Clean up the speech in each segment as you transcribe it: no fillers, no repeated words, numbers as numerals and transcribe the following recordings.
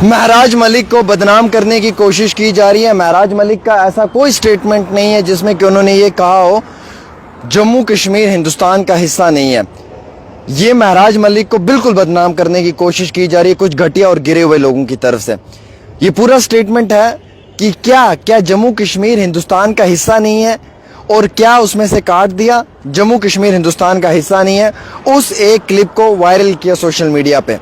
महराज मलिक को बदनाम करने की कोशिश की जा रही है। महराज मलिक का ऐसा कोई स्टेटमेंट नहीं है जिसमें कि उन्होंने ये कहा हो जम्मू कश्मीर हिंदुस्तान का हिस्सा नहीं है। ये महराज मलिक को बिल्कुल बदनाम करने की कोशिश की जा रही है कुछ घटिया और गिरे हुए लोगों की तरफ से। ये पूरा स्टेटमेंट है कि क्या जम्मू कश्मीर हिंदुस्तान का हिस्सा नहीं है और क्या उसमें से काट दिया जम्मू कश्मीर हिंदुस्तान का हिस्सा नहीं है। उस एक क्लिप को वायरल किया सोशल मीडिया पे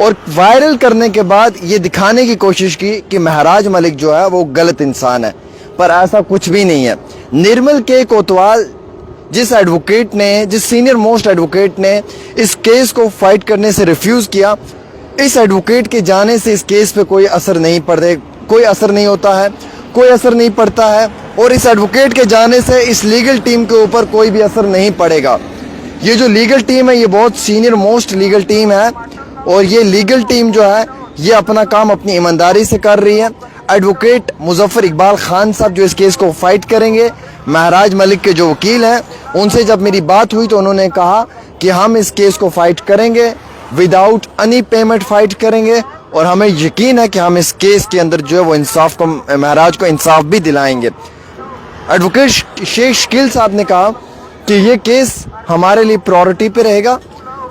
और वायरल करने के बाद ये दिखाने की कोशिश की कि महराज मलिक जो है वो गलत इंसान है, पर ऐसा कुछ भी नहीं है। निर्मल के कोतवाल जिस सीनियर मोस्ट एडवोकेट ने इस केस को फाइट करने से रिफ्यूज किया, इस एडवोकेट के जाने से इस केस पे कोई असर नहीं होता है, कोई असर नहीं पड़ता है और इस एडवोकेट के जाने से इस लीगल टीम के ऊपर कोई भी असर नहीं पड़ेगा। ये जो लीगल टीम है ये बहुत सीनियर मोस्ट लीगल टीम है और ये लीगल टीम जो है ये अपना काम अपनी ईमानदारी से कर रही है। एडवोकेट मुजफ्फर इकबाल खान साहब जो इस केस को फाइट करेंगे, महराज मलिक के जो वकील हैं, उनसे जब मेरी बात हुई तो उन्होंने कहा कि हम इस केस को फाइट करेंगे, विदाउट एनी पेमेंट फाइट करेंगे और हमें यकीन है कि हम इस केस के अंदर जो है वो इंसाफ को, महराज को इंसाफ भी दिलाएंगे। एडवोकेट शेख शकील साहब ने कहा कि ये केस हमारे लिए प्रायोरिटी पे रहेगा,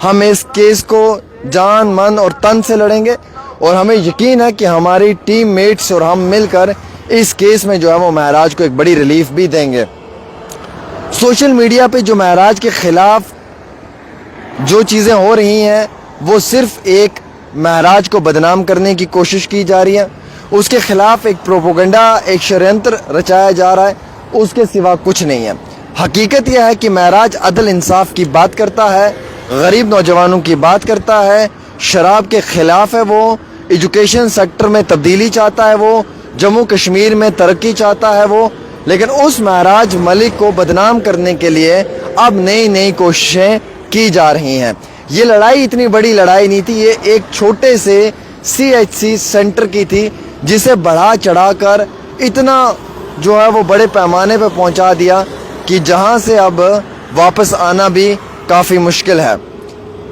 हम इस केस को जान मन और तन से लड़ेंगे और हमें यकीन है कि हमारी टीम मेट्स और हम मिलकर इस केस में जो है वो महराज को एक बड़ी रिलीफ भी देंगे। सोशल मीडिया पे जो महराज के खिलाफ जो चीज़ें हो रही हैं वो सिर्फ एक महराज को बदनाम करने की कोशिश की जा रही है, उसके खिलाफ एक प्रोपोगंडा, एक षड्यंत्र रचाया जा रहा है, उसके सिवा कुछ नहीं है। हकीकत यह है कि महराज अदल इंसाफ की बात करता है, गरीब नौजवानों की बात करता है, शराब के खिलाफ है, वो एजुकेशन सेक्टर में तब्दीली चाहता है, वो जम्मू कश्मीर में तरक्की चाहता है वो, लेकिन उस महराज मलिक को बदनाम करने के लिए अब नई नई कोशिशें की जा रही हैं। ये लड़ाई इतनी बड़ी लड़ाई नहीं थी, ये एक छोटे से CHC सेंटर की थी जिसे बढ़ा चढ़ाकर इतना जो है वो बड़े पैमाने पर पहुंचा दिया कि जहां से अब वापस आना भी काफ़ी मुश्किल है।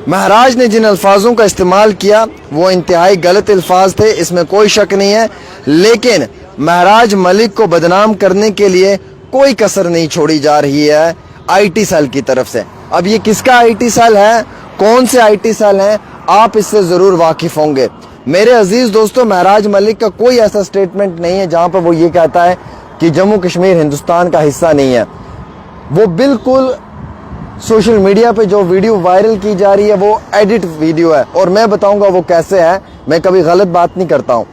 महराज ने जिन अल्फाजों का इस्तेमाल किया वो इंतहाई गलत अल्फाज थे, इसमें कोई शक नहीं है, लेकिन महराज मलिक को बदनाम करने के लिए कोई कसर नहीं छोड़ी जा रही है IT सेल की तरफ से। अब ये किसका IT सेल है, कौन से IT सेल हैं, आप इससे ज़रूर वाकिफ़ होंगे। मेरे अजीज़ दोस्तों, महराज मलिक का कोई ऐसा स्टेटमेंट नहीं है जहाँ पर वो ये कहता है कि जम्मू कश्मीर हिंदुस्तान का हिस्सा नहीं है। वो बिल्कुल सोशल मीडिया पे जो वीडियो वायरल की जा रही है वो एडिट वीडियो है और मैं बताऊंगा वो कैसे है। मैं कभी गलत बात नहीं करता हूँ,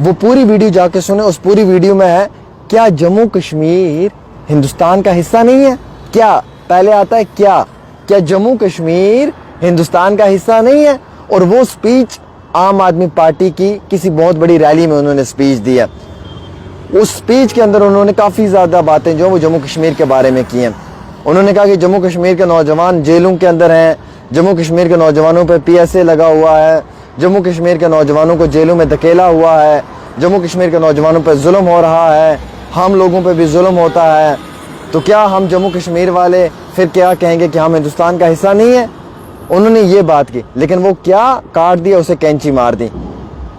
वो पूरी वीडियो जाके सुने। उस पूरी वीडियो में है क्या जम्मू कश्मीर हिंदुस्तान का हिस्सा नहीं है, क्या पहले आता है क्या जम्मू कश्मीर हिंदुस्तान का हिस्सा नहीं है। और वो स्पीच आम आदमी पार्टी की किसी बहुत बड़ी रैली में उन्होंने स्पीच दी है। उस स्पीच के अंदर उन्होंने काफ़ी ज़्यादा बातें जो वो जम्मू कश्मीर के बारे में की हैं। उन्होंने कहा कि जम्मू कश्मीर के नौजवान जेलों के अंदर हैं, जम्मू कश्मीर के नौजवानों पर PSA लगा हुआ है, जम्मू कश्मीर के नौजवानों को जेलों में धकेला हुआ है, जम्मू कश्मीर के नौजवानों पर जुल्म हो रहा है, हम लोगों पर भी जुल्म होता है। तो क्या हम जम्मू कश्मीर वाले फिर क्या कहेंगे कि हम हिंदुस्तान का हिस्सा नहीं है। उन्होंने ये बात की, लेकिन वो क्या काट दिया, उसे कैंची मार दी।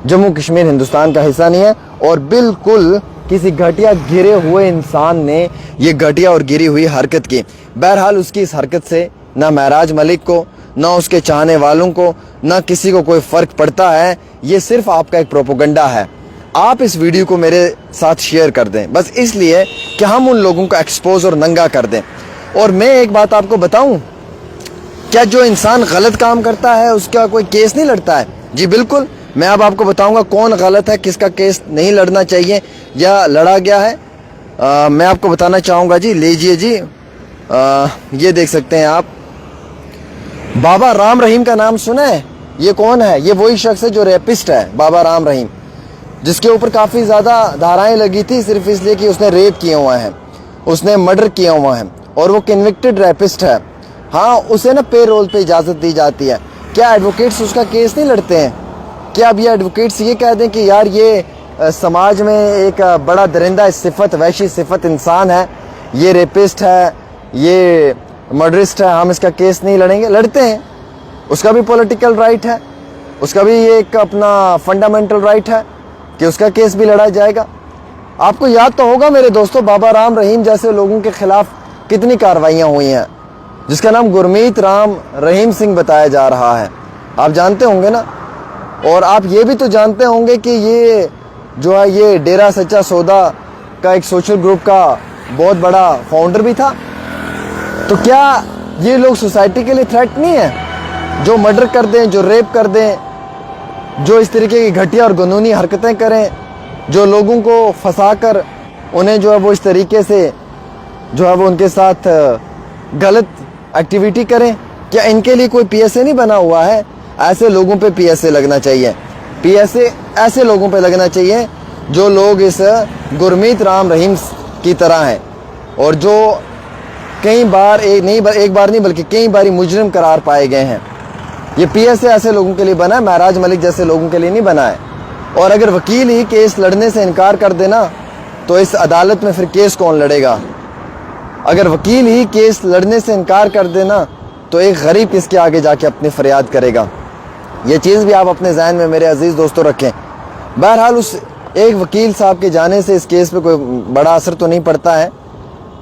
जम्मू कश्मीर हिंदुस्तान का हिस्सा नहीं है और बिल्कुल किसी घटिया गिरे हुए इंसान ने ये घटिया और गिरी हुई हरकत की। बहरहाल उसकी इस हरकत से ना महराज मलिक को, ना उसके चाहने वालों को, ना किसी को कोई फ़र्क पड़ता है। ये सिर्फ आपका एक प्रोपोगंडा है। आप इस वीडियो को मेरे साथ शेयर कर दें बस इसलिए कि हम उन लोगों को एक्सपोज और नंगा कर दें। और मैं एक बात आपको बताऊं, क्या जो इंसान गलत काम करता है उसका कोई केस नहीं लड़ता है? जी बिल्कुल, मैं अब आपको बताऊंगा कौन गलत है, किसका केस नहीं लड़ना चाहिए या लड़ा गया है। मैं आपको बताना चाहूँगा जी। लीजिए जी, ये देख सकते हैं आप, बाबा राम रहीम का नाम सुना है? ये कौन है? ये वही शख्स है जो रेपिस्ट है, बाबा राम रहीम, जिसके ऊपर काफ़ी ज़्यादा धाराएं लगी थी सिर्फ इसलिए कि उसने रेप किए हुए हैं, उसने मर्डर किया हुआ है और वो कन्विक्टेड रेपिस्ट है। हाँ, उसे ना पे रोल पे इजाज़त दी जाती है। क्या एडवोकेट्स उसका केस नहीं लड़ते हैं? क्या अब ये एडवोकेट्स ये कह दें कि यार ये समाज में एक बड़ा दरिंदा सिफत, वैशी सिफत इंसान है, ये रेपिस्ट है, ये मर्डरिस्ट है, हम इसका केस नहीं लड़ेंगे? लड़ते हैं, उसका भी पॉलिटिकल राइट है। उसका भी ये एक अपना फंडामेंटल राइट है कि उसका केस भी लड़ा जाएगा। आपको याद तो होगा मेरे दोस्तों, बाबा राम रहीम जैसे लोगों के खिलाफ कितनी कार्रवाइयाँ हुई हैं, जिसका नाम गुरमीत राम रहीम सिंह बताया जा रहा है, आप जानते होंगे ना। और आप ये भी तो जानते होंगे कि ये जो है ये डेरा सच्चा सौदा का एक सोशल ग्रुप का बहुत बड़ा फाउंडर भी था। तो क्या ये लोग सोसाइटी के लिए थ्रेट नहीं है? जो मर्डर कर दें, जो रेप कर दें, जो इस तरीके की घटिया और कानूनी हरकतें करें, जो लोगों को फंसा कर उन्हें जो है वो इस तरीके से जो है वो उनके साथ गलत एक्टिविटी करें, क्या इनके लिए कोई पीएसए नहीं बना हुआ है? ऐसे लोगों पे पीएसए लगना चाहिए। पीएसए ऐसे लोगों पे लगना चाहिए जो लोग इस गुरमीत राम रहीम की तरह हैं और जो कई बार एक बार नहीं बल्कि कई बारी मुजरिम करार पाए गए हैं। ये पीएसए ऐसे लोगों के लिए बना है, महराज मलिक जैसे लोगों के लिए नहीं बना है। और अगर वकील ही केस लड़ने से इनकार कर देना तो इस अदालत में फिर केस कौन लड़ेगा? अगर वकील ही केस लड़ने से इनकार कर देना तो एक गरीब किसके आगे जाके अपनी फरियाद करेगा? ये चीज़ भी आप अपने जहन में मेरे अजीज़ दोस्तों रखें। बहरहाल उस एक वकील साहब के जाने से इस केस पे कोई बड़ा असर तो नहीं पड़ता है।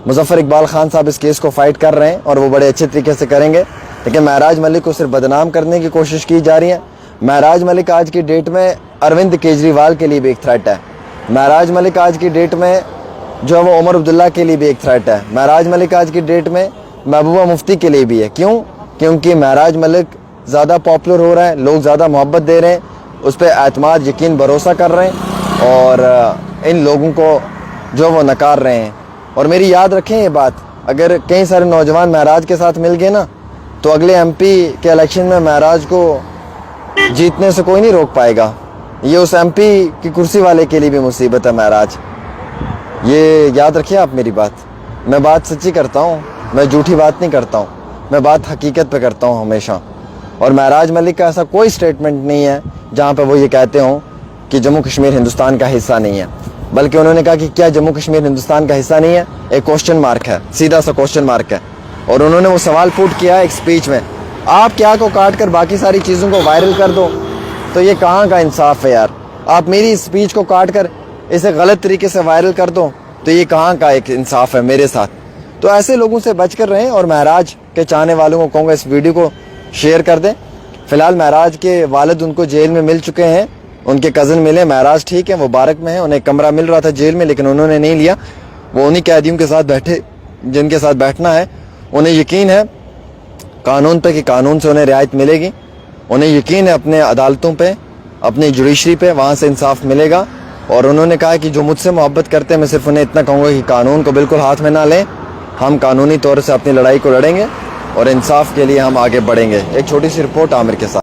मुजफ्फर इकबाल खान साहब इस केस को फाइट कर रहे हैं और वो बड़े अच्छे तरीके से करेंगे, लेकिन महराज मलिक को सिर्फ बदनाम करने की कोशिश की जा रही है। महराज मलिक आज की डेट में अरविंद केजरीवाल के लिए भी एक थ्रेट है। महराज मलिक आज की डेट में जो है वो उमर अब्दुल्ला के लिए भी एक थ्रेट है। महराज मलिक आज की डेट में महबूबा मुफ्ती के लिए भी है। क्यों? क्योंकि महराज मलिक ज़्यादा पॉपुलर हो रहा है, लोग ज़्यादा मोहब्बत दे रहे हैं, उस पर एतमाद यकीन भरोसा कर रहे हैं और इन लोगों को जो वो नकार रहे हैं। और मेरी याद रखें ये बात, अगर कई सारे नौजवान महराज के साथ मिल गए ना तो अगले एमपी के इलेक्शन में महराज को जीतने से कोई नहीं रोक पाएगा। ये उस एमपी की कुर्सी वाले के लिए भी मुसीबत है महराज, ये याद रखिए आप मेरी बात। मैं बात सच्ची करता हूँ, मैं झूठी बात नहीं करता हूँ, मैं बात हकीकत पे करता हूँ हमेशा। और महराज मलिक का ऐसा कोई स्टेटमेंट नहीं है जहाँ पे वो ये कहते हों कि जम्मू कश्मीर हिंदुस्तान का हिस्सा नहीं है, बल्कि उन्होंने कहा कि क्या जम्मू कश्मीर हिंदुस्तान का हिस्सा नहीं है? एक क्वेश्चन मार्क है, सीधा सा क्वेश्चन मार्क है। और उन्होंने वो सवाल पुट किया एक स्पीच में, आप क्या को काट कर बाकी सारी चीज़ों को वायरल कर दो, तो ये कहाँ का इंसाफ है यार? आप मेरी स्पीच को काट कर इसे गलत तरीके से वायरल कर दो तो ये कहाँ का एक इंसाफ है मेरे साथ? तो ऐसे लोगों से बच कर रहें और महराज के चाहने वालों को कहूँगा इस वीडियो को शेयर कर दें। फिलहाल महराज के वालिद उनको जेल में मिल चुके हैं, उनके कज़न मिले। महराज ठीक है, वो बारक में है, उन्हें कमरा मिल रहा था जेल में, लेकिन उन्होंने नहीं लिया। वो उन्हीं कैदियों के साथ बैठे जिनके साथ बैठना है। उन्हें यकीन है कानून पे कि कानून से उन्हें रियायत मिलेगी। उन्हें यकीन है अपने अदालतों पे, अपनी जुडिशरी पे, वहाँ से इंसाफ मिलेगा। और उन्होंने कहा कि जो मुझसे मोहब्बत करते हैं, मैं सिर्फ उन्हें इतना कहूँगा कि कानून को बिल्कुल हाथ में ना लें। हम कानूनी तौर से अपनी लड़ाई को लड़ेंगे और इंसाफ के लिए हम आगे बढ़ेंगे। एक छोटी सी रिपोर्ट आमिर के साथ।